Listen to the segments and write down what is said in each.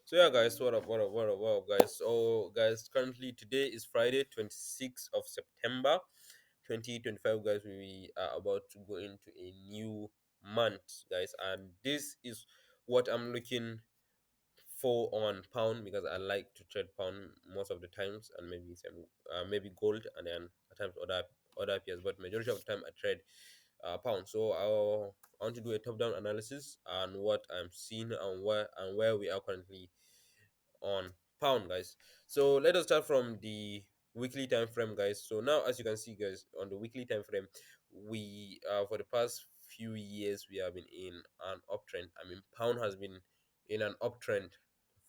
So yeah, guys, what up, guys? So guys, currently today is Friday, 26th of September, 2025. Guys, we are about to go into a new month, guys, and this is what I'm looking for on pound because I like to trade pound most of the times, and maybe some maybe gold, and then at times other pairs, but majority of the time I trade pound. So I want to do a top down analysis on what I'm seeing and where we are currently on pound, guys. So let us start from the weekly time frame, guys. So now, as you can see, guys, on the weekly time frame, we for the past few years we have been in an uptrend. I mean, pound has been in an uptrend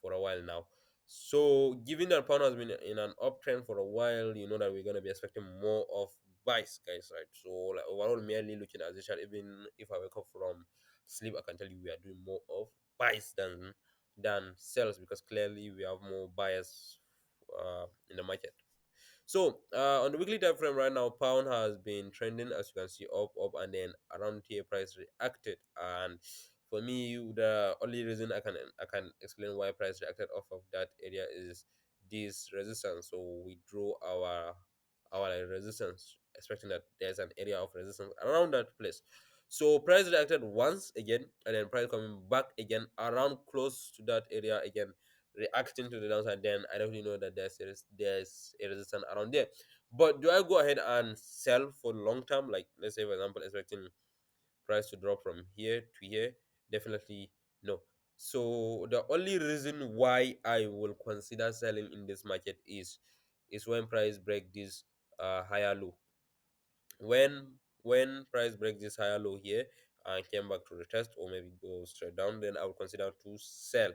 for a while now. So given that pound has been in an uptrend for a while, you know that we're going to be expecting more of buys, guys, right? So like overall, merely looking at this chart, even if I wake up from sleep, I can tell you we are doing more of buys than sells, because clearly we have more buyers in the market. So on the weekly time frame right now, pound has been trending, as you can see, up, and then around here price reacted. And for me, the only reason I can explain why price reacted off of that area is this resistance. So we drew our resistance, expecting that there's an area of resistance around that place. So price reacted once again, and then price coming back again around close to that area again, reacting to the downside. Then I definitely know that there's a resistance around there. But do I go ahead and sell for long term? Like, let's say for example, expecting price to drop from here to here? Definitely no. So the only reason why I will consider selling in this market is when price break this higher low. When price breaks this higher low here and came back to retest, or maybe go straight down, then I would consider to sell,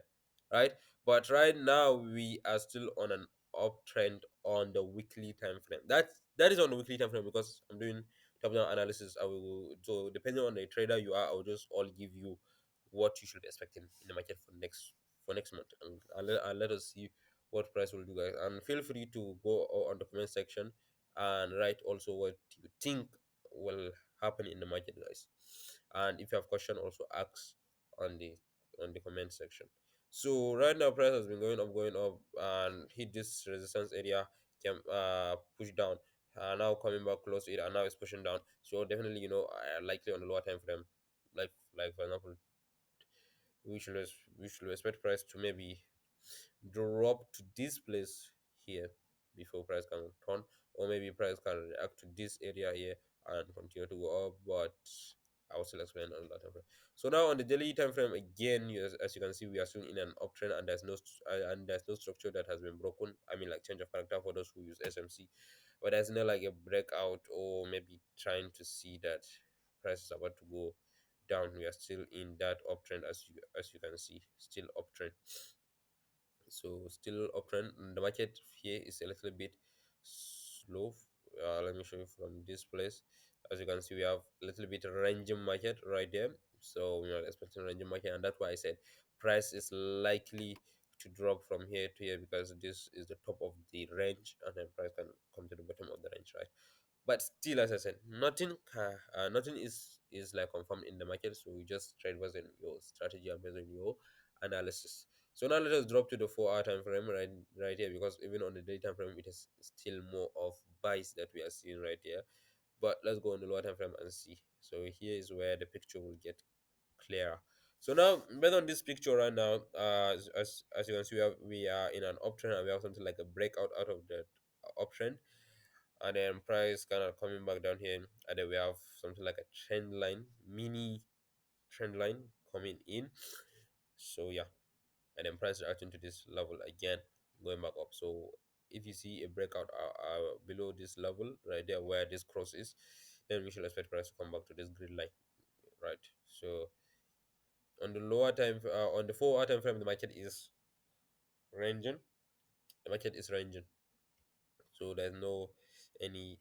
right? But right now we are still on an uptrend on the weekly time frame. That is on the weekly time frame, because I'm doing top down analysis. I will, so depending on the trader you are, I'll just all give you what you should be expecting in the market for next month, and I'll let us see what price will do, guys. And feel free to go on the comment section and write also what you think will happen in the market, guys. And if you have question, also ask on the comment section. So right now price has been going up and hit this resistance area, can push down, now coming back close to it, and now it's pushing down. So definitely, likely on the lower time frame, like for example, we should expect price to maybe drop to this place here before price can turn, or maybe price can react to this area here and continue to go up. But I will still explain on that time frame. So now on the daily time frame again, as you can see, we are still in an uptrend, and there's no structure that has been broken. I mean, like change of character for those who use SMC, but there's no like a breakout, or maybe trying to see that price is about to go down. We are still in that uptrend, as you can see, still uptrend. So still uptrend. The market here is a little bit slow. Let me show you from this place. As you can see, we have a little bit ranging market right there. So we are expecting ranging market, and that's why I said price is likely to drop from here to here, because this is the top of the range, and then price can come to the bottom of the range, right? But still, as I said, nothing is like confirmed in the market. So we just trade based on your strategy and based on your analysis. So now let us drop to the 4 hour time frame, right here, because even on the day time frame it is still more of buys that we are seeing right here. But let's go on the lower time frame and see. So here is where the picture will get clearer. So now, based on this picture right now, as you can see, we are in an uptrend, and we have something like a breakout out of the uptrend, and then price kind of coming back down here, and then we have something like a trend line, mini trend line coming in. So yeah, and then price reacting to this level again, going back up. So if you see a breakout below this level right there where this cross is, then we should expect price to come back to this grid line, right? So on the 4 hour time frame, the market is ranging. The market is ranging. So there's no any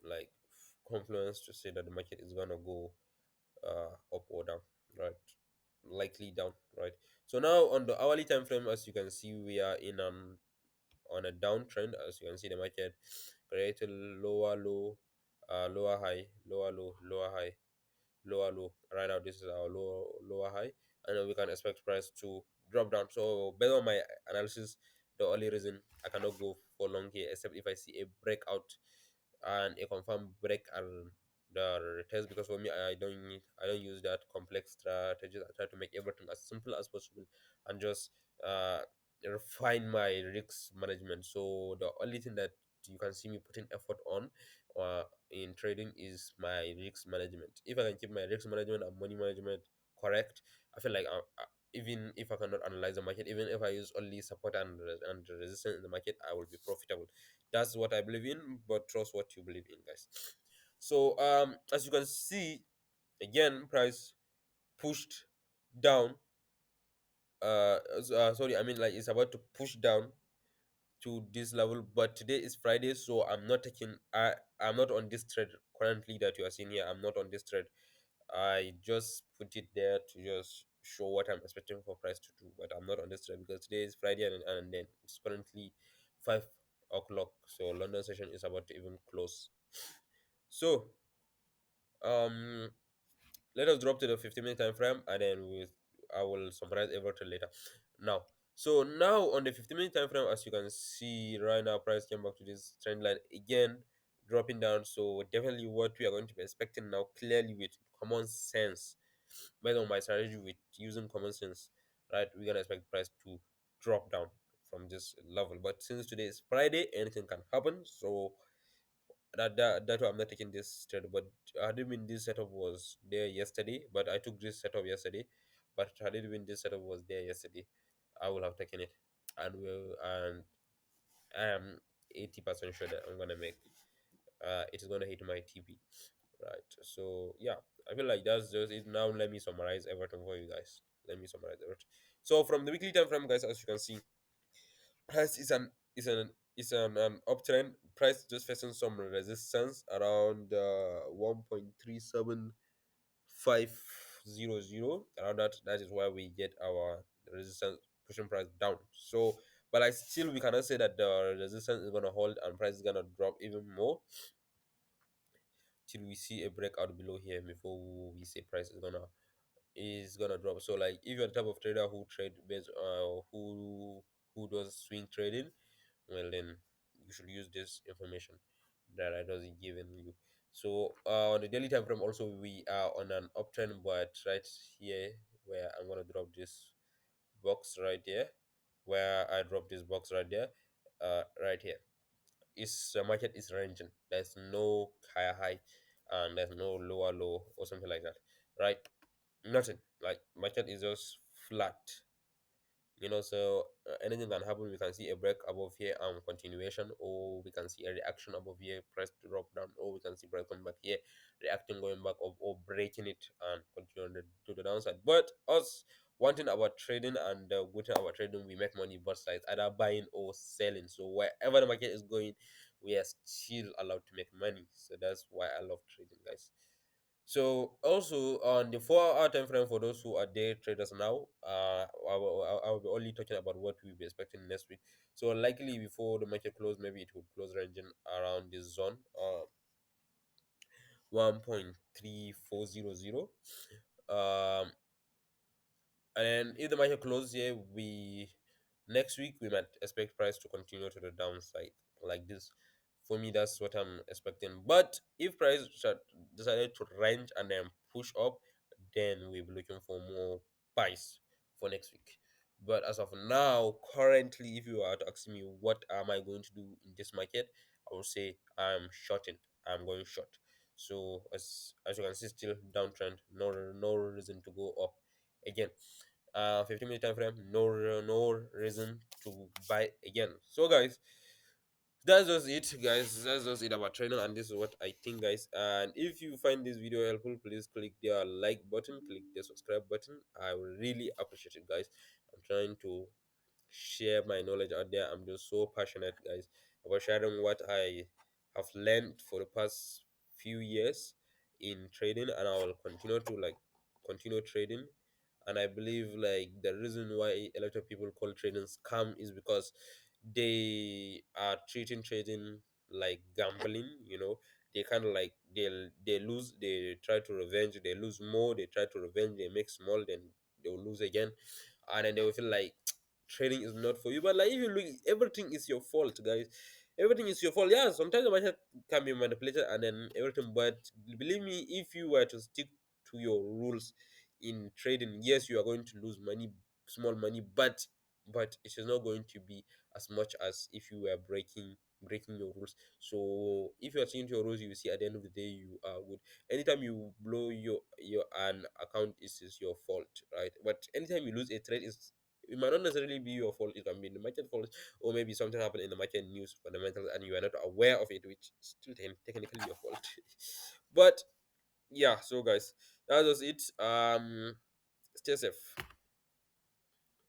like confluence to say that the market is gonna go up or down, right? Likely down, right? So now on the hourly time frame, as you can see, we are in on a downtrend. As you can see, the market created lower low, lower high, lower low, lower high, lower low. Right now, this is our lower high, and then we can expect price to drop down. So based on my analysis, the only reason I cannot go for long here except if I see a breakout and a confirmed break and the test, because for me I don't use that complex strategies. I try to make everything as simple as possible and just uh refine my risk management. So the only thing that you can see me putting effort on in trading is my risk management. If I can keep my risk management and money management correct, I feel like even if I cannot analyze the market, even if I use only support and resistance in the market, I will be profitable. That's what I believe in, but trust what you believe in, guys. So as you can see, again, price pushed down. Sorry, I mean, like, it's about to push down to this level, but today is Friday, so I'm not on this trade currently that you are seeing here. I'm not on this trade. I just put it there to just show what I'm expecting for price to do, but I'm not on this trade because today is Friday, and then it's currently 5 o'clock, so London session is about to even close. So um let us drop to the 15-minute time frame, and then I will summarize everything later. Now, so now on the 15-minute time frame, as you can see right now, price came back to this trend line again, dropping down. So definitely what we are going to be expecting now, clearly with common sense, based on my strategy with using common sense, right, we're gonna expect price to drop down from this level. But since today is Friday, anything can happen. So that's why I'm not taking this trade. But had it been this setup was there yesterday, but I took this setup yesterday. But had it been this setup was there yesterday, I would have taken it, and I am 80% sure that I'm gonna make it is gonna hit my TP, right? So yeah, I feel like that's just it. Now let me summarize everything for you guys. Let me summarize everything. So from the weekly time frame, guys, as you can see, price is an uptrend. Price just facing some resistance around 1.37500, around that. That is why we get our resistance pushing price down. So but I still, we cannot say that the resistance is gonna hold and price is gonna drop even more till we see a breakout below here before we say price is gonna drop. So like if you're the type of trader who trade based who does swing trading, well then you should use this information that I was given you. So on the daily time frame also we are on an uptrend, but right here where I'm gonna drop this box right there, where I drop this box right there, right here is the market is ranging. There's no higher high and there's no lower low or something like that, right? Nothing. Like market is just flat, so anything can happen. We can see a break above here and continuation, or we can see a reaction above here, press to drop down, or we can see break coming back here, reacting, going back up, or breaking it and continuing to the downside. But us, one thing about trading and the good thing about trading, we make money both sides, either buying or selling. So wherever the market is going, we are still allowed to make money. So that's why I love trading, guys. So also on the 4 hour time frame, for those who are day traders now, I will be only talking about what we'll be expecting next week. So likely before the market close, maybe it will close ranging around this zone, 1.3400. Um, and if the market closes here, we next week we might expect price to continue to the downside like this. For me, that's what I'm expecting. But if price decided to range and then push up, then we'll be looking for more buys for next week. But as of now, currently, if you are to ask me what am I going to do in this market, I will say I'm shorting. I'm going short. So as you can see, still downtrend. No reason to go up again. 15-minute time frame, no reason to buy again. So guys, that's just it, guys. That's just it about trading, and this is what I think, guys. And if you find this video helpful, please click the like button, click the subscribe button. I will really appreciate it, guys. I'm trying to share my knowledge out there. I'm just so passionate, guys, about sharing what I have learned for the past few years in trading, and I will continue to continue trading. And I believe like the reason why a lot of people call trading scam is because they are treating trading like gambling. They kind of like they lose, they try to revenge, they lose more, they try to revenge, they make small, then they'll lose again. and then they will feel like trading is not for you. But like if you look, everything is your fault, guys. Everything is your fault. Yeah, sometimes the market can be manipulated and then everything, but believe me, if you were to stick to your rules in trading, yes, you are going to lose money, small money, but it is not going to be as much as if you were breaking your rules. So if you are sticking to your rules, you will see at the end of the day you are good. Anytime you blow your an account, is your fault, right? But anytime you lose a trade, is it might not necessarily be your fault. It can be the market fault, or maybe something happened in the market news fundamentals and you are not aware of it, which is still technically your fault. But yeah, so guys, that was it. Stay safe.